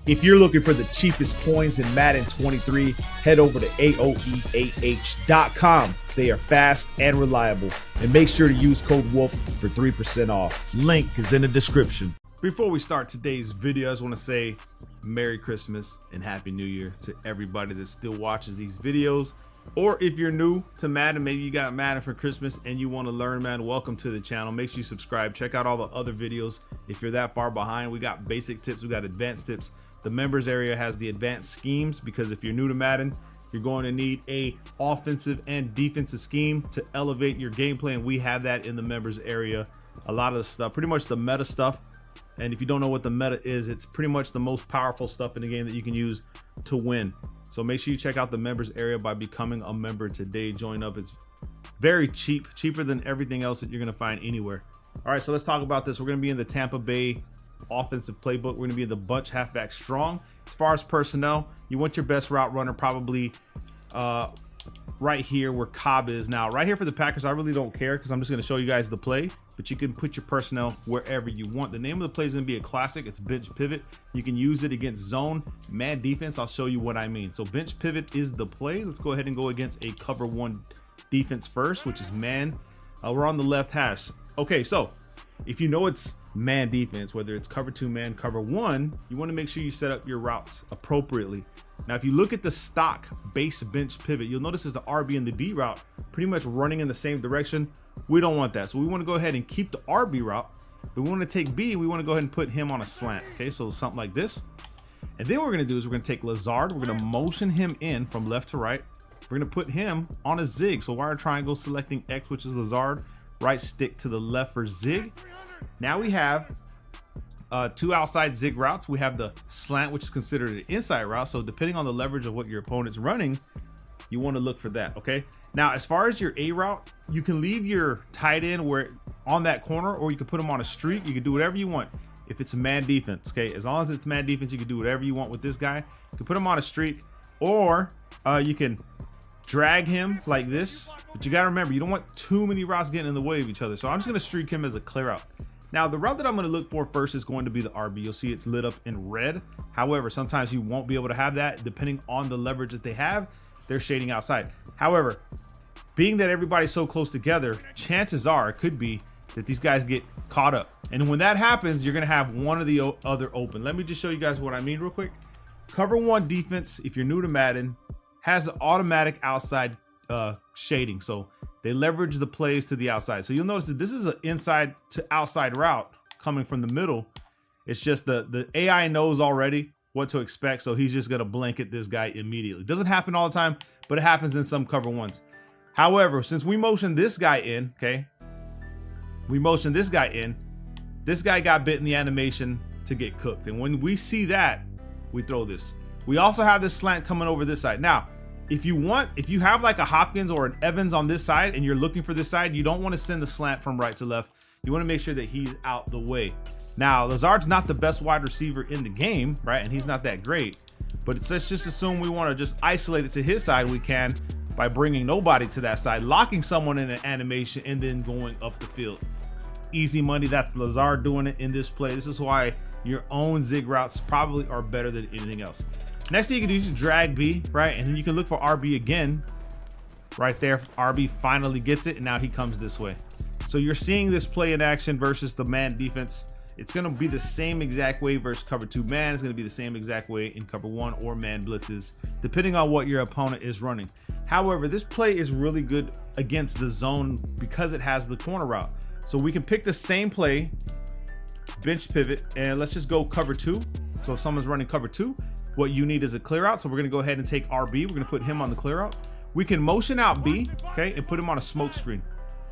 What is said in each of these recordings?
If you're looking for the cheapest coins in Madden 23, head over to AOEAH.com. They are fast and reliable. And make sure to use code WOLF for 3% off. Link is in the description. Before we start today's video, I just want to say Merry Christmas and Happy New Year to everybody that still watches these videos. Or if you're new to Madden, maybe you got Madden for Christmas and you want to learn Madden, welcome to the channel. Make sure you subscribe. Check out all the other videos. If you're that far behind, we got basic tips, we got advanced tips. The members area has the advanced schemes, because if you're new to Madden, you're going to need a offensive and defensive scheme to elevate your gameplay, and we have that in the members area. A lot of the stuff, pretty much the meta stuff. And if you don't know what the meta is, it's pretty much the most powerful stuff in the game that you can use to win. So make sure you check out the members area by becoming a member today. Join up. It's very cheap, cheaper than everything else that you're going to find anywhere. All right, so let's talk about this. We're going to be in the Tampa Bay offensive playbook. We're going to be in the bunch halfback strong. As far as personnel, you want your best route runner probably right here where Cobb is. Now, right here for the Packers, I really don't care because I'm just going to show you guys the play, but you can put your personnel wherever you want. The name of the play is going to be a classic. It's bench pivot. You can use it against zone, man defense. I'll show you what I mean. So bench pivot is the play. Let's go ahead and go against a cover one defense first, which is man. We're on the left hash. Okay, so if you know it's man defense, whether it's cover two, man, cover one, you want to make sure you set up your routes appropriately. Now, if you look at the stock base bench pivot, you'll notice is the RB and the B route pretty much running in the same direction. We don't want that. So we want to go ahead and keep the RB route, but we want to take B. We want to go ahead and put him on a slant. Okay, so something like this. And then what we're going to do is we're going to take Lazard. We're going to motion him in from left to right. We're going to put him on a zig. So wire triangle, selecting X, which is Lazard, right stick to the left for zig. Now we have two outside zig routes. We have the slant, which is considered an inside route. So depending on the leverage of what your opponent's running, you want to look for that. Okay. Now, as far as your A route, you can leave your tight end where on that corner, or you can put him on a streak. You can do whatever you want. If it's man defense, okay, as long as it's man defense, you can do whatever you want with this guy. You can put him on a streak, or you can drag him like this. But you got to remember, you don't want too many routes getting in the way of each other. So I'm just going to streak him as a clear out. Now, the route that I'm going to look for first is going to be the RB. You'll see it's lit up in red. However, sometimes you won't be able to have that depending on the leverage that they have. They're shading outside. However, being that everybody's so close together, chances are it could be that these guys get caught up. And when that happens, you're going to have one or the other open. Let me just show you guys what I mean real quick. Cover one defense, if you're new to Madden, has an automatic outside shading. So they leverage the plays to the outside. So you'll notice that this is an inside to outside route coming from the middle. It's just the AI knows already what to expect. So he's just going to blanket this guy immediately. It doesn't happen all the time, but it happens in some cover ones. However, since we motioned this guy in, okay, we motioned this guy in, this guy got bit in the animation to get cooked. And when we see that, we throw this. We also have this slant coming over this side. Now, if you have like a Hopkins or an Evans on this side and you're looking for this side, you don't want to send the slant from right to left. You want to make sure that he's out the way. Now, Lazard's not the best wide receiver in the game, right? And he's not that great, but let's just assume we want to just isolate it to his side. We can by bringing nobody to that side, locking someone in an animation, and then going up the field. Easy money. That's Lazard doing it in this play. This is why your own zig routes probably are better than anything else. Next thing you can do is just drag B, right? And then you can look for RB again. Right there, RB finally gets it, and now he comes this way. So you're seeing this play in action versus the man defense. It's going to be the same exact way versus cover two man. It's going to be the same exact way in cover one or man blitzes, depending on what your opponent is running. However, this play is really good against the zone because it has the corner route. So we can pick the same play, bench pivot, and let's just go cover two. So if someone's running cover two, what you need is a clear out. So we're going to go ahead and take RB. We're going to put him on the clear out. We can motion out B, okay, and put him on a smoke screen.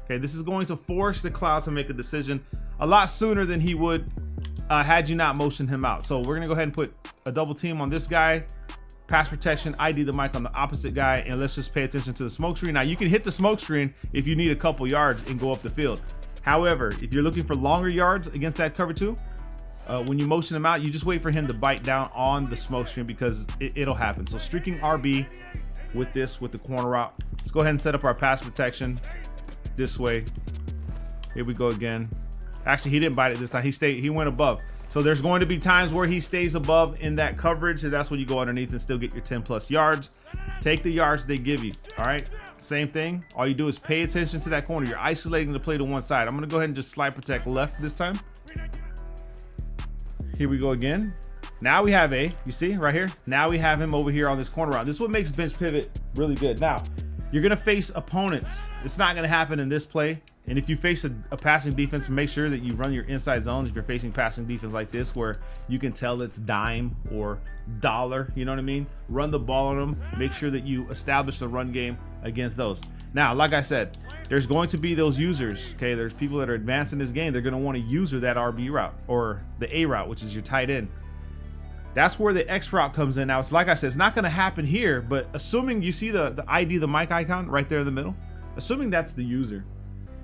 Okay, this is going to force the cloud to make a decision a lot sooner than he would had you not motioned him out. So we're going to go ahead and put a double team on this guy, pass protection, ID the mic on the opposite guy, and let's just pay attention to the smoke screen. Now, you can hit the smoke screen if you need a couple yards and go up the field. However, if you're looking for longer yards against that cover two, when you motion him out, you just wait for him to bite down on the smoke screen because it'll happen. So streaking RB with the corner route. Let's go ahead and set up our pass protection this way. Here we go again. Actually, he didn't bite it this time. He went above. So there's going to be times where he stays above in that coverage, and that's when you go underneath and still get your 10+ yards. Take the yards they give you. All right, same thing. All you do is pay attention to that corner. You're isolating the play to one side. I'm gonna go ahead and just slide protect left this time. Here we go again. Now we have you see right here, now we have him over here on this corner route. This is what makes bench pivot really good. Now you're gonna face opponents. It's not gonna happen in this play. And if you face a passing defense, make sure that you run your inside zone. If you're facing passing defense like this, where you can tell it's dime or dollar, you know what I mean? Run the ball on them. Make sure that you establish the run game against those. Now, like I said, there's going to be those users, okay? There's people that are advancing this game. They're gonna want to user that RB route or the A route, which is your tight end. That's where the X route comes in. Now, it's like I said, it's not gonna happen here, but assuming you see the ID, the mic icon right there in the middle, assuming that's the user.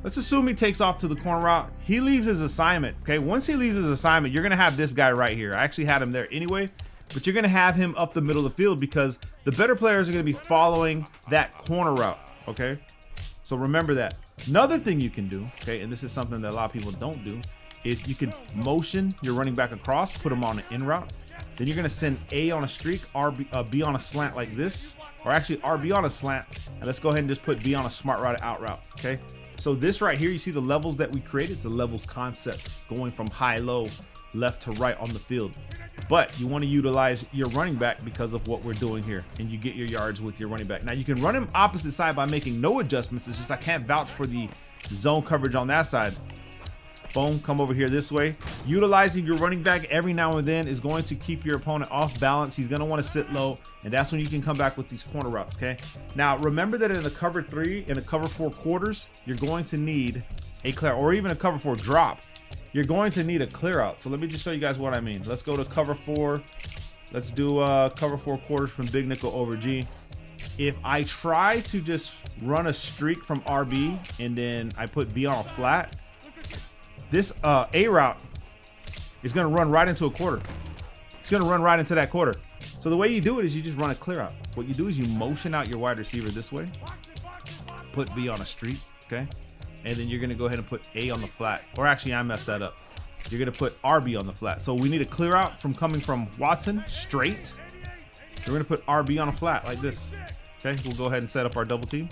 Let's assume he takes off to the corner route. He leaves his assignment, okay? Once he leaves his assignment, you're gonna have this guy right here. I actually had him there anyway, but you're gonna have him up the middle of the field because the better players are gonna be following that corner route, okay? So remember that. Another thing you can do, okay, and this is something that a lot of people don't do, is you can motion your running back across, put him on an in route. Then you're gonna send A on a streak, B on a slant like this, or actually RB on a slant, and let's go ahead and just put B on a smart route out route, okay? So this right here, you see the levels that we created. It's a levels concept going from high-low, left to right on the field. But you want to utilize your running back because of what we're doing here, and you get your yards with your running back. Now you can run him opposite side by making no adjustments. It's just I can't vouch for the zone coverage on that side. Boom, come over here this way. Utilizing your running back every now and then is going to keep your opponent off balance. He's going to want to sit low, and that's when you can come back with these corner routes, okay? Now, remember that in a cover 3 and a cover 4 quarters, you're going to need a clear, or even a cover 4 drop. You're going to need a clear out. So let me just show you guys what I mean. Let's go to cover 4. Let's do cover 4 quarters from big nickel over G. If I try to just run a streak from RB and then I put B on a flat, this A route is going to run right into a quarter. It's going to run right into that quarter. So the way you do it is you just run a clear out. What you do is you motion out your wide receiver this way, put B on a streak, okay? And then you're going to go ahead and put A on the flat. Or actually, I messed that up. You're going to put RB on the flat. So we need a clear out from coming from Watson straight. We're going to put RB on a flat like this. Okay, we'll go ahead and set up our double team.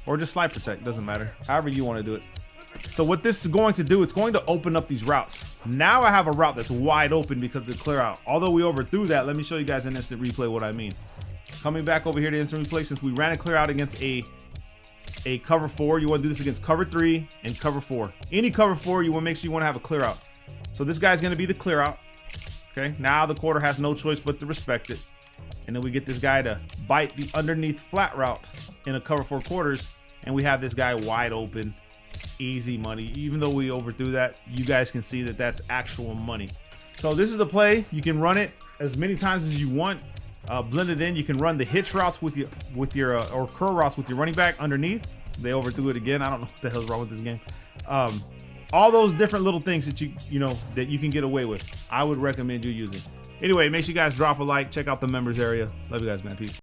Or just slide protect, doesn't matter. However you want to do it. So what this is going to do, it's going to open up these routes. Now I have a route that's wide open because of the clear out. Although we overthrew that, let me show you guys in instant replay what I mean. Coming back over here to instant replay, since we ran a clear out against a cover 4, you want to do this against cover 3 and cover 4. Any cover 4, you want to make sure you want to have a clear out. So this guy's going to be the clear out. Okay, now the quarter has no choice but to respect it. And then we get this guy to bite the underneath flat route in a cover 4 quarters, and we have this guy wide open. Easy money. Even though we overthrew that, you guys can see that that's actual money. So this is the play. You can run it as many times as you want. Blend it in. You can run the hitch routes with your or curl routes with your running back underneath. They overthrew it again. I don't know what the hell's wrong with this game. All those different little things that you know that you can get away with, I would recommend you using. Anyway, make sure you guys drop a like. Check out the members area. Love you guys, man. Peace.